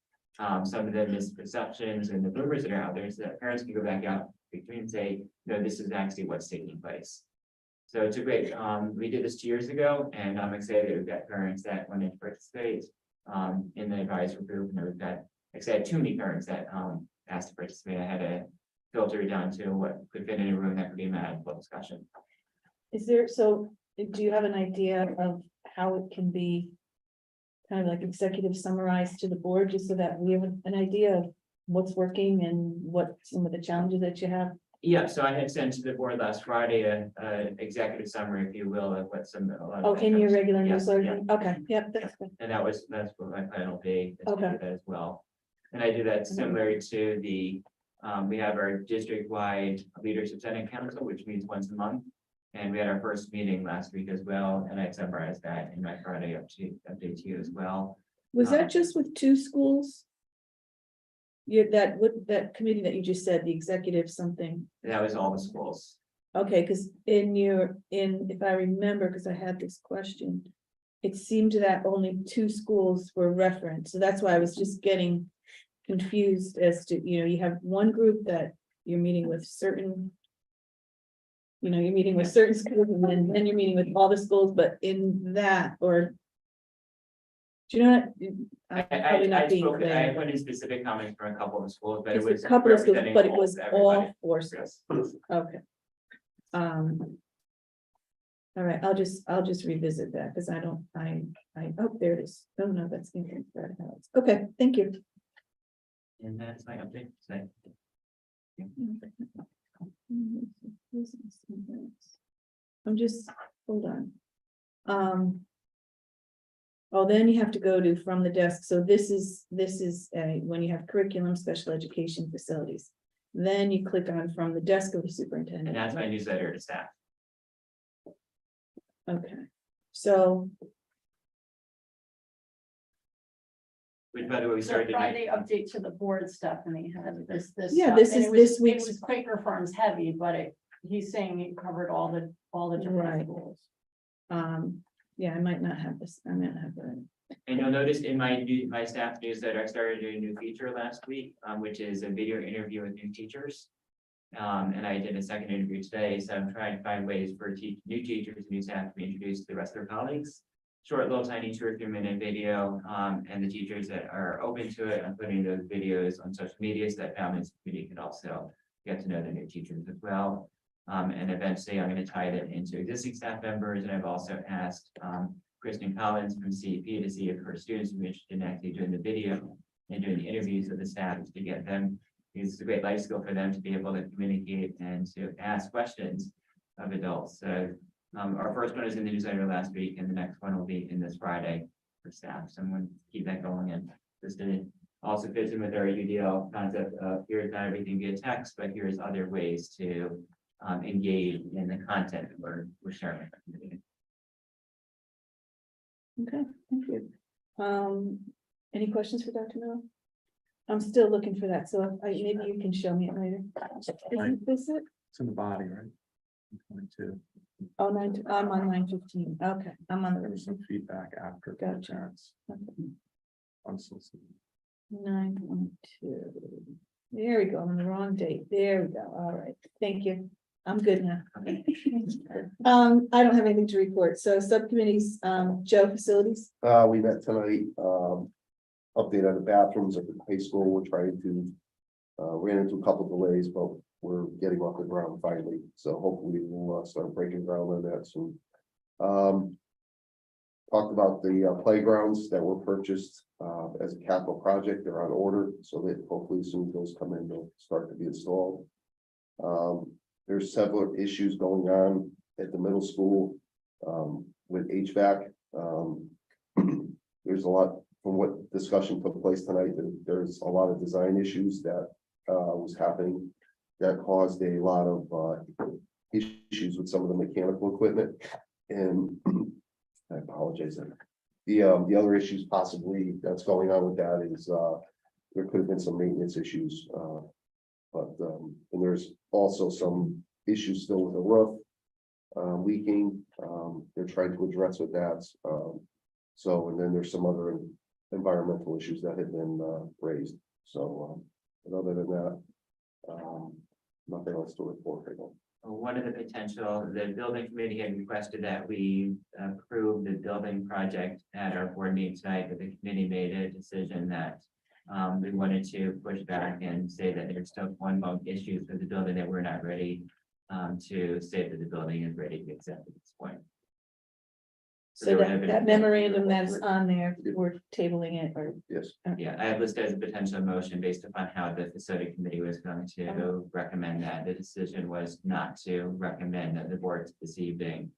some of the misperceptions and the rumors that are out there, so that parents can go back out and say, no, this is actually what's taking place. So it's a great, we did this 2 years ago, and I'm excited we've got parents that want to participate in the advisory group, and we've got, like I said, too many parents that asked to participate. I had to filter it down to what could fit in a room that could be a manageable discussion. Is there, so do you have an idea of how it can be kind of like executive summarized to the board, just so that we have an idea of what's working and what some of the challenges that you have? Yeah, so I had sent to the board last Friday a executive summary, if you will, of what some. Oh, in your regular Yes, newsletter? yeah. Okay, yep, that's good. And that's what my final day, is to do Okay. that as well. And I do that similar to the, we have our district-wide leadership setting council, which meets once a month. And we had our first meeting last week as well, and I summarized that in my Friday update to you as well. Was that just with 2 schools? That committee that you just said, the executive something, That was all the schools. okay, because if I remember, because I had this question. It seemed that only 2 schools were referenced, so that's why I was just getting confused as to, you have one group that you're meeting with certain. You're meeting with certain schools, and then you're meeting with all the schools, but in that, or. Do you know what? I'm probably not being I clear. put in specific comments from a couple of schools, but it It's was. a couple of schools, representing but it was all everybody. 4 schools, Yes. okay. All right, I'll just revisit that, because oh, there it is. Oh, no, that's. Okay, thank you. And that's my update today. I'm just, hold on. Oh, then you have to go to from the desk, so this is when you have curriculum, special education facilities. Then you click on from the desk of the And superintendent. that's my newsletter to staff. Okay, so, Which, by the way, we So started. Friday update to the board, Stephanie, had this. Yeah, stuff, this and is it was- this week's- It was Quaker Farms heavy, but he's saying it covered all the Right. different schools. yeah, I might not have this, I might not have the And you'll notice in my staff newsletter, I started a new feature last week, which is a video interview with new teachers. And I did a second interview today, so I'm trying to find ways for new teachers and new staff to be introduced to the rest of their colleagues. Short, little tiny 2 or 3 minute video, and the teachers that are open to it, I'm putting those videos on social media so that families and community can also get to know the new teachers as well. And eventually I'm going to tie that into existing staff members, and I've also asked Kristen Collins from CEP to see if her students are interested in actually doing the video and doing the interviews with the staff to get them. It's a great life skill for them to be able to communicate and to ask questions of adults. So our first one is in the newsletter last week, and the next one will be in this Friday for staff. Someone keep that going, and just to also fits in with our UDL concept of here's not everything via text, but here's other ways to engage in the content that we're sharing with our community. Okay, thank you. Any questions for Dr. Miller? I'm still looking for that, so maybe you can show me it later. Isn't this it? It's in the body, right? 22. Oh, I'm on 9:15. Okay, I'm on There was the some feedback after. from the Gotcha. parents. okay. Unsolicited. 9:12. There we go. I'm on the wrong date. There we go. All right. Thank you. I'm good now. Okay. I don't have anything to report. So subcommittees, Joe, facilities. We met tonight, update on the bathrooms at the high school. We're trying to, ran into a couple delays, but we're getting off the ground finally. So hopefully we'll start breaking ground on that soon. Talked about the playgrounds that were purchased as a capital project. They're on order, so that hopefully as soon as those come in, they'll start to be installed. There's several issues going on at the middle school with HVAC. There's a lot, from what discussion took place tonight, there's a lot of design issues that was happening that caused a lot of issues with some of the mechanical equipment. And I apologize. The other issues possibly that's going on with that is there could have been some maintenance issues. And there's also some issues still with the roof leaking. They're trying to address with that. So, and then there's some other environmental issues that have been raised. So, but other than that, nothing else to report right now. One of the the building committee had requested that we approve the building project at our board meeting tonight, but the committee made a decision that we wanted to push back and say that there's still ongoing issues with the building that we're not ready to say that the building is ready to be accepted at this point. So that memorandum that's on there, we're tabling it or. Yes. Yeah, I have listed as a potential motion based upon how the facility committee was going to recommend that. The decision was not to recommend that the board this evening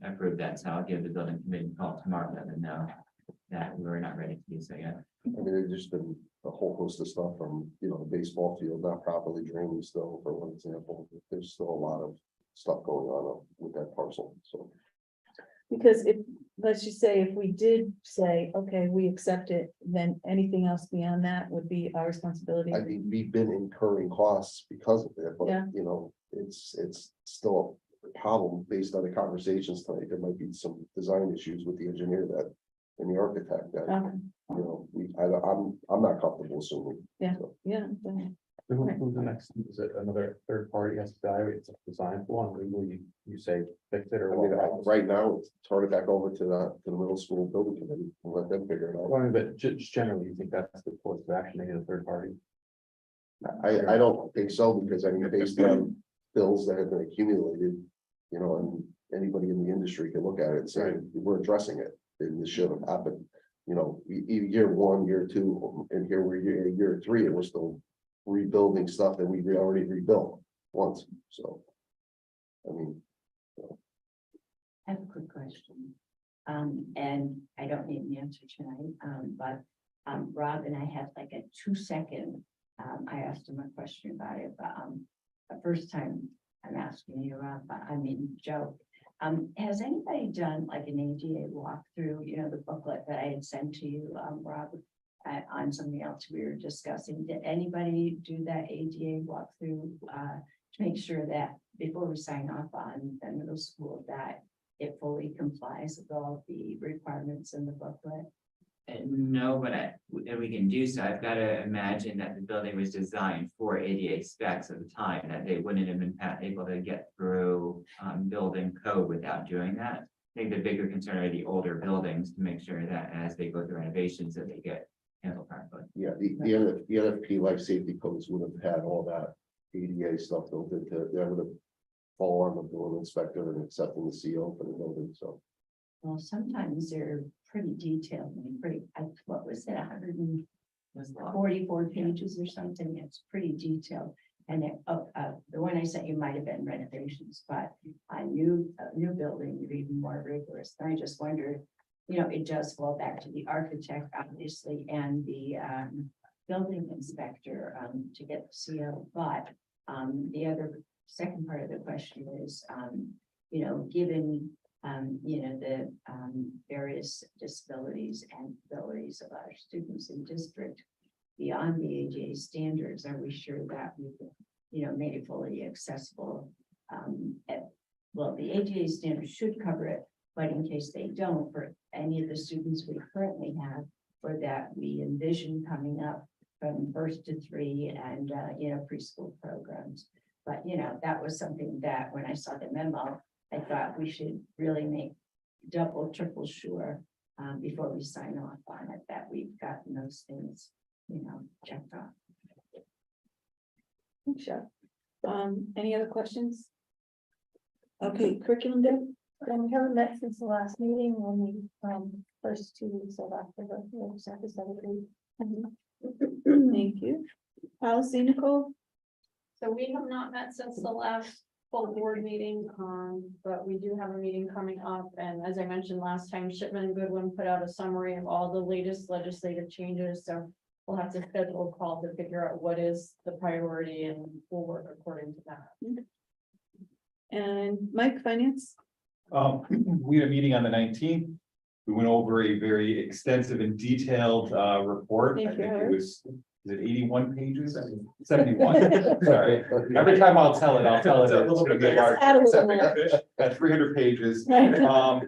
approve that. So I'll give the building committee a call tomorrow, let them know that we're not ready to do so yet. I mean, there's just been a whole host of stuff from, the baseball field not properly draining still, for one example. There's still a lot of stuff going on with that parcel, so. Because if, let's just say, if we did say, okay, we accept it, then anything else beyond that would be our responsibility. I mean, we've been incurring costs because of it, but, Yeah. it's still a problem based on the conversations tonight. There might be some design issues with the engineer and the architect that, Okay. I'm not comfortable assuming. Yeah. So, Yeah. Who's the next, is it another third party has to evaluate, it's a design for one, will you say fix it or I mean, what? right now, it's turn it back over to the middle school building committee and let them figure it out. Well, I mean, but just generally, you think that's the course of action, they get a third party? I don't think so, because I mean, based on bills that have been accumulated, and anybody in the industry can look at it and say, we're addressing it, and this should have happened. Year 1, year 2, and here we're year 3, and we're still rebuilding stuff that we already rebuilt once, so. I mean. I have a quick question. And I don't need an answer tonight, but Rob and I had like a 2-second. I asked him a question about it, but the first time I'm asking you, Rob, Joe. Has anybody done like an ADA walkthrough, the booklet that I had sent to you, Rob, on something else we were discussing? Did anybody do that ADA walkthrough to make sure that before we sign off on the middle school, that it fully complies with all the requirements in the booklet? No, but and we can do so. I've got to imagine that the building was designed for ADA specs at the time, that they wouldn't have been able to get through building code without doing that. I think the bigger concern are the older buildings to make sure that as they go through renovations, that they get handled properly. Yeah, the NFP life safety codes would have had all that ADA stuff built into, that would have fallen on the building inspector and accepting the CO for the building, so. Well, sometimes they're pretty detailed, what was it, 144 pages or something, it's pretty detailed. And the one I sent you might have been renovations, but a new building would be even more rigorous. And I just wondered, it does fall back to the architect, obviously, and the building inspector to get the CO. But the other second part of the question is, given the various disabilities and abilities of our students in district beyond the ADA standards, are we sure that we can, make it fully accessible? Well, the ADA standards should cover it, but in case they don't, for any of the students we currently have, or that we envision coming up from 1st to 3 and, preschool programs. But, that was something that when I saw the memo, I thought we should really make double, triple sure before we sign off on it, that we've gotten those things, checked off. Sure. Any other questions? Okay, curriculum day? We haven't met since the last meeting, when we, first 2 weeks of October, Thank you. Policy, Nicole? So we have not met since the last full board meeting, but we do have a meeting coming up. And as I mentioned last time, Shipman and Goodwin put out a summary of all the latest legislative changes. So we'll have to schedule a call to figure out what is the priority, and we'll work according to that. And Mike, finance? We had a meeting on the 19th. We went over a very extensive and detailed report. I Thank you, think it Howard. was, is it 81 pages? 71. Sorry. Every time I'll tell it. It's gonna be hard. Add a little more. At 300 pages. Right.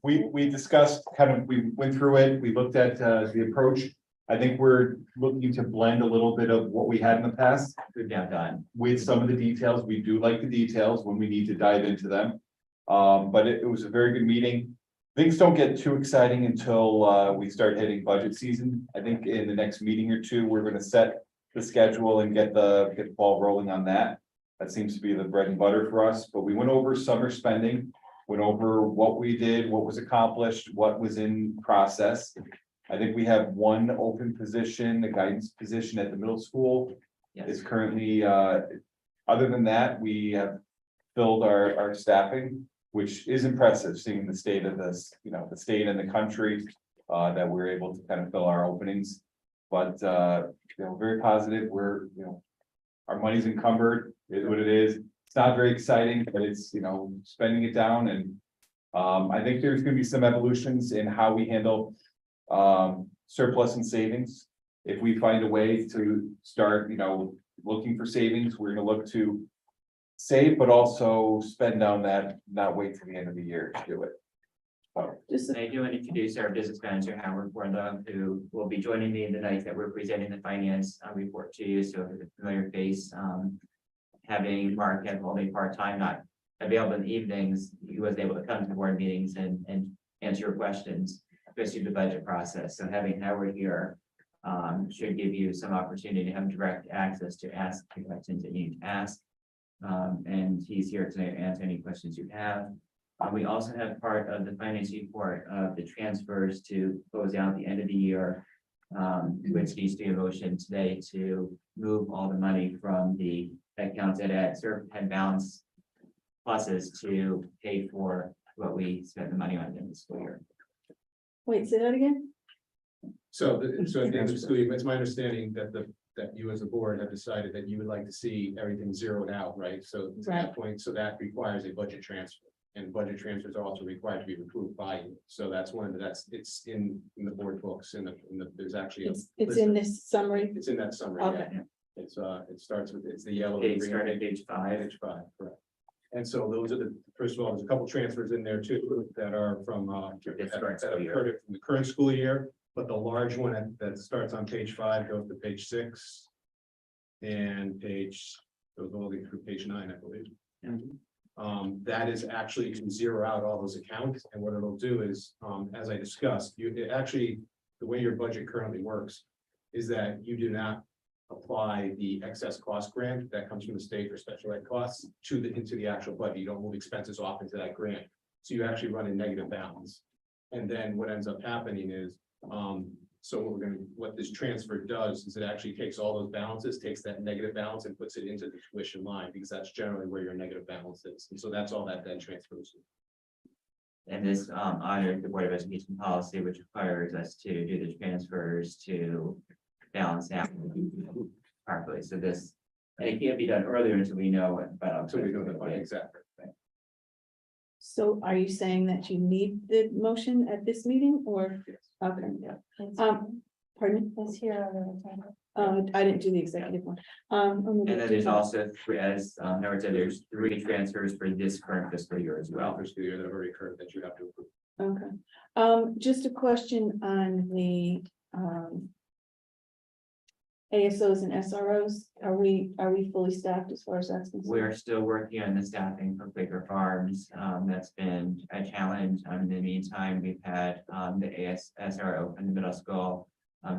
We discussed we went through it. We looked at the approach. I think we're looking to blend a little bit of what we had in the past We've now done. with some of the details. We do like the details when we need to dive into them. But it was a very good meeting. Things don't get too exciting until we start hitting budget season. I think in the next meeting or two, we're gonna set the schedule and get the ball rolling on that. That seems to be the bread and butter for us, but we went over summer spending, went over what we did, what was accomplished, what was in process. I think we have one open position, the guidance position at the middle school is currently, other than that, we have filled our staffing, which is impressive, seeing the state of this, the state and the country, that we're able to kind of fill our openings. But, very positive. We're, our money's encumbered, is what it is. It's not very exciting, but it's, spending it down. And I think there's gonna be some evolutions in how we handle surplus and savings. If we find a way to start, looking for savings, we're gonna look to save, but also spend down that, not wait till the end of the year to do it. Just I do want to introduce our business manager, Howard Warlow, who will be joining me the night that we're presenting the finance report to you. So it's a familiar face, having Mark at only part-time, not available in the evenings, he was able to come to the board meetings and answer your questions, especially the budget process. So having Howard here should give you some opportunity to have direct access to ask the questions that you need to ask. And he's here tonight to answer any questions you have. We also have part of the finance report of the transfers to close out the end of the year, which needs to be a motion today to move all the money from the accounts that had certain pen balance pluses to pay for what we spent the money on in the school year. wait, say that again? So at the end of the school year, it's my understanding that that you as a board have decided that you would like to see everything zeroed out, right? So to that point, so that requires a budget transfer. And budget transfers are also required to be approved by you. So that's it's in the board books, there's actually. It's in this summary. It's in that summary. Okay. Yeah. It starts with, it's the yellow. They start at page 5. Page 5, correct. And so those are first of all, there's a couple transfers in there too, that are from, that occurred from the current school year. But the large one that starts on page 5 goes to page 6. And goes all the way through page 9, I believe. That is actually to zero out all those accounts, and what it'll do is, as I discussed, the way your budget currently works. Is that you do not apply the excess cost grant that comes from the state for special ed costs into the actual budget. You don't move expenses off into that grant. So you actually run a negative balance. And then what ends up happening is, so what this transfer does is it actually takes all those balances, takes that negative balance and puts it into the tuition line, because that's generally where your negative balance is. And so that's all that then transfers. And this honors the Board of Education policy, which requires us to do the transfers to balance out properly. So this, and it can't be done earlier until we know what, but So we know the budget exactly. So are you saying that you need the motion at this meeting or? Okay, pardon? It's here on the agenda. I didn't do the executive one. And then there's also, as Howard said, there's 3 transfers for this current fiscal year as well. Fiscal year that have already occurred that you have to approve. Okay, just a question on the ASOs and SROs. Are we fully staffed as far as that's concerned? We're still working on the staffing for Quaker Farms. That's been a challenge. In the meantime, we've had the SRO in the middle school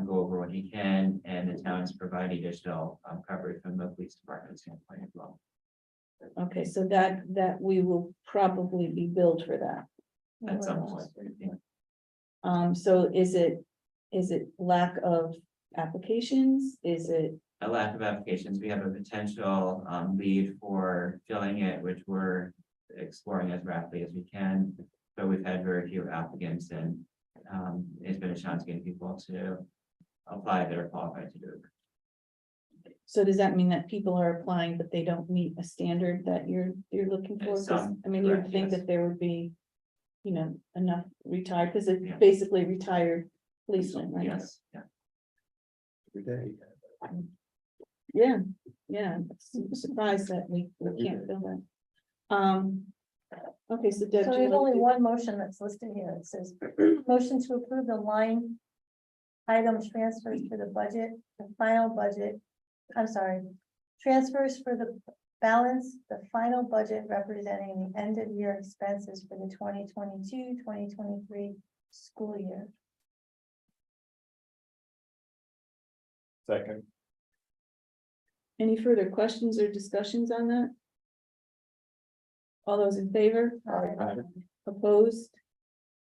go over what he can, and the towns provide additional coverage from the police department standpoint as well. Okay, so that we will probably be billed for that. At some point. So is it lack of applications? Is it? A lack of applications. We have a potential lead for filling it, which we're exploring as rapidly as we can. But we've had very few applicants, and it's been a challenge getting people to apply that are qualified to do it. So does that mean that people are applying, but they don't meet a standard that you're looking for? 'Cause, Some, I mean, you would correct, think yes. that there would be, enough retired, because it's Yeah. basically retired policemen, right? Yes, yeah. Every day. Yeah, I'm surprised that we can't fill that. Okay, so Deb. So do you there's wanna only do- one motion that's listed here. It says, motion to approve the line item transfers for the budget, the final budget. I'm sorry, transfers for the balance, the final budget representing the end of year expenses for the 2022-2023 school year. Second. Any further questions or discussions on that? All those in favor? Opposed?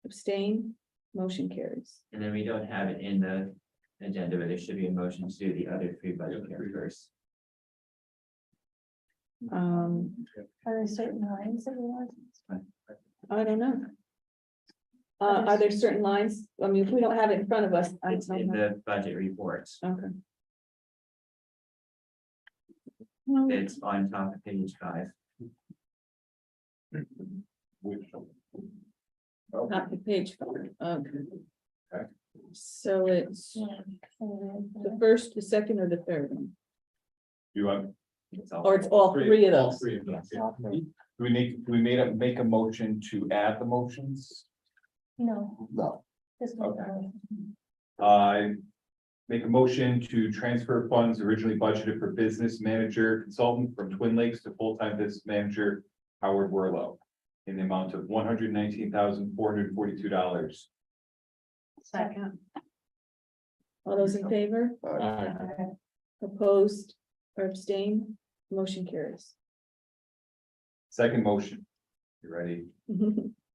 Abstain? Motion carries. And then we don't have it in the agenda, but there should be a motion to do the other 3 budget transfers. Are there certain lines that we want? I don't know. Are there certain lines? I mean, if we don't have it in front of us, I It's don't in know. the budget reports. Okay. Well, It's on top of page 5. not the page. Okay. So it's the first, the second, or the third one, You want, It's all- or it's all 3 of All those? 3 of them. yeah. do we make a motion to add the motions? No, No, just. Okay. I make a motion to transfer funds originally budgeted for business manager consultant from Twin Lakes to full-time business manager Howard Werlow in the amount of $119,442. Second. All those in favor? Opposed or abstain? Motion carries. Second motion. You ready?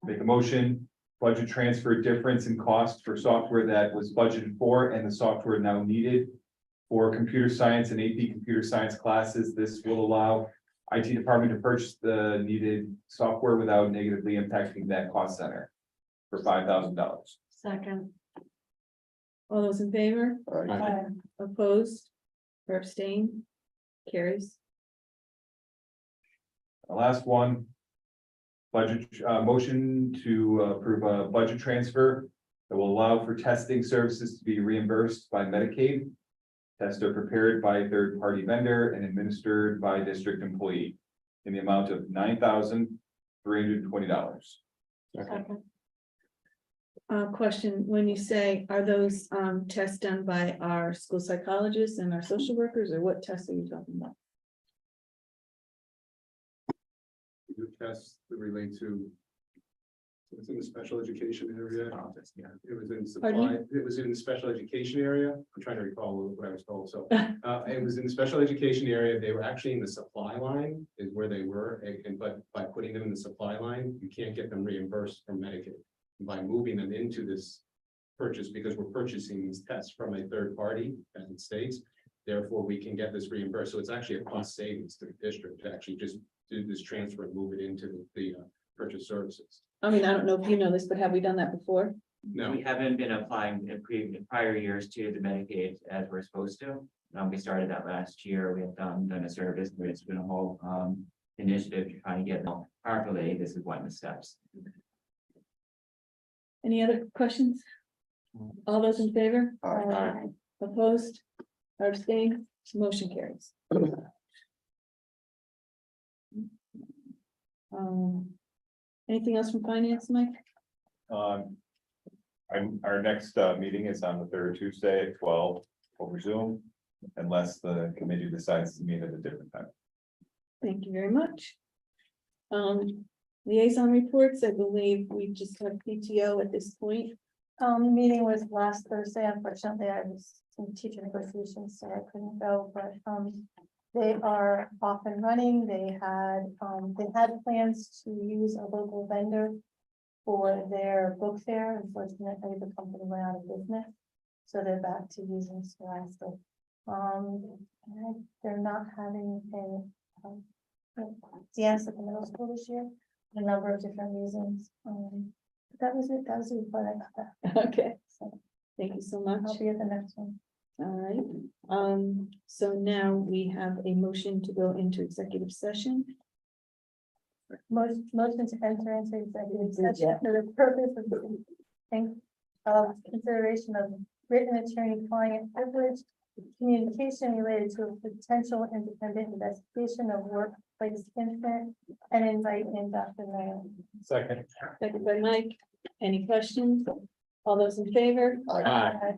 Make a motion, budget transfer difference in cost for software that was budgeted for and the software now needed for computer science and AP computer science classes. This will allow IT department to purchase the needed software without negatively impacting that cost center for $5,000. Second. All those in favor? Aye. Opposed or abstain? Carries. The last one. Budget, motion to approve a budget transfer that will allow for testing services to be reimbursed by Medicaid. Tests are prepared by a third-party vendor and administered by a district employee in the amount of $9,320. Second. Question, when you say, are those tests done by our school psychologists and our social workers, or what tests are you talking about? Do tests that relate to. It's in the special education area. It was in Pardon supply, it was in the special education area. I'm trying to recall what I was told. So it was in the special education area. They were actually in the supply line is where they were. But by putting them in the supply line, you can't get them reimbursed from Medicaid. By moving them into this purchase, because we're purchasing these tests from a third party as it states. Therefore, we can get this reimbursed. So it's actually a cost savings to the district to actually just do this transfer and move it into the purchase services. I mean, I don't know if you know this, but have we done that before? No, We haven't been applying in prior years to the Medicaid as we're supposed to. We started that last year. We have done a service, but it's been a whole initiative to try and get them properly. This is one of the steps. Any other questions? All those in favor? Aye. Opposed? Or abstained? Motion carries. Anything else from finance, Mike? Our next meeting is on the third Tuesday at 12 over Zoom, unless the committee decides to meet at a different time. Thank you very much. Liaison reports, I believe we just have PTO at this point. Meeting was last Thursday. Unfortunately, I was in teacher negotiations, so I couldn't go, but, they are off and running. They had plans to use a local vendor for their book fair. Unfortunately, the company went out of business. So they're back to using Scholastic. They're not having a dance at the middle school this year, for a number of different reasons. That was it. That was the report I got. Okay, So thank you so much. I'll be at the next one. All right, so now we have a motion to go into executive session. Motion to enter into executive session for the purpose of consideration of written attorney-client privilege, communication related to a potential independent investigation of workplace incident, and invite in Dr. Mayo. Second. Second by Mike. Any questions? All those in favor? Aye.